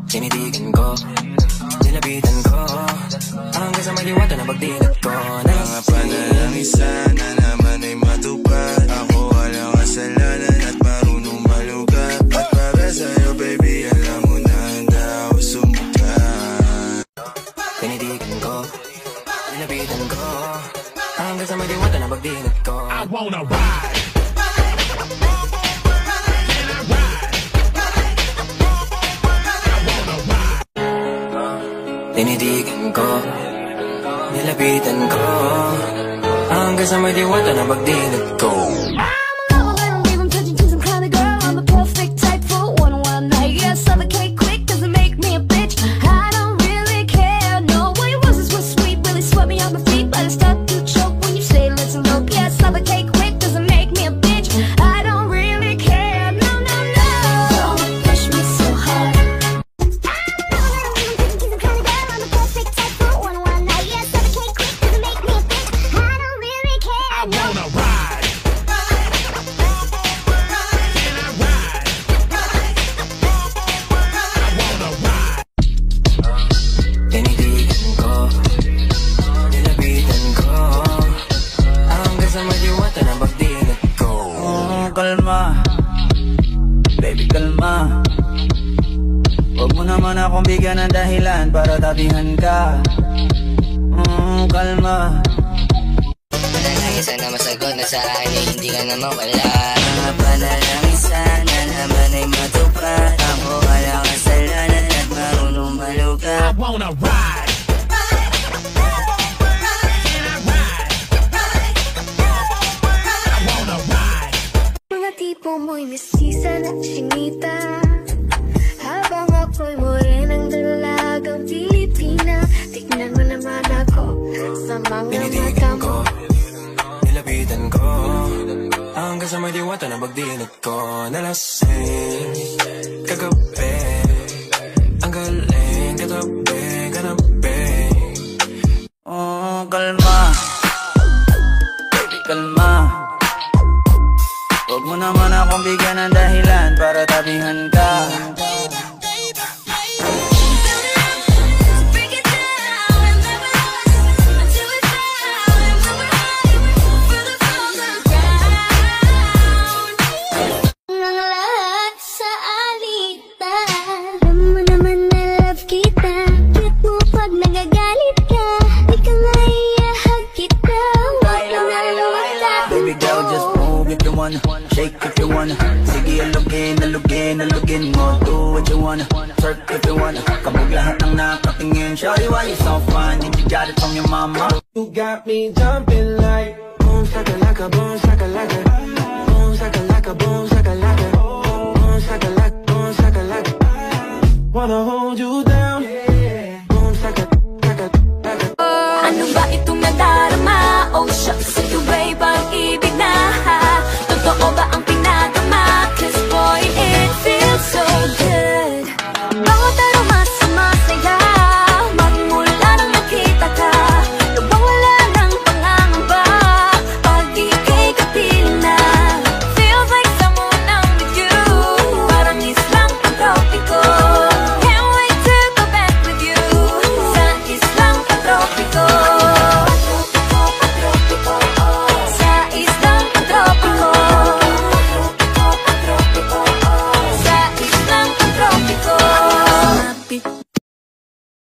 Tinitigan ko, nilapitan ko, hanggang sa may diwata na pagdilat ko. Mga panalang isa na naman ay matupad. Ako walang kasalanan at marunong malugat. At para sa'yo baby, alam mo na handa ako sumukat. Tinitigan ko, nilapitan ko, hanggang sa may diwata na pagdilat ko. I wanna ride. Tinitigan ko, nilapitan ko, hanggang sa may diwata na pagdilat ko. Kalma, baby kalma. Huwag mo naman akong bigyan ng dahilan para tabihan ka. Kalma. Lang isa na masagot na sa akin ay hindi ka na mawala. Mga panalang isa na naman ay matupad. Ako walang kasalanan at marunong malugat. I wanna ride. Tipo mo'y mestiza na chinita, habang ako'y morenang dalagang Pilipina. Tignan mo naman ako sa mga mata mo. Nilapitan ko, hanggang sa may diwata na pagdilat ko. Nalasing kagabi, ang galing katabi, kanabi. Kalma, baby kalma. Huwag mo naman akong bigyan ng dahilan para tabihan ka. Ang lahat sa alitan, alam mo naman na love kita. Cute mo pag nagagalit ka, di ka maiyahag kita. Huwag ka na lumata. Baby girl, just move if you wanna, shake if you wanna. Sige, alugin, alugin, alugin mo. Do what you wanna, twerk if you wanna. Kabog lahat ng nakatingin. Shawty, why you so fine? Did you got it from your mama? You got me jumping like boom shakalaka, boom shakalaka, boom shakalaka, boom shakalaka, boom shakalaka, boom shakalaka. Wanna hold you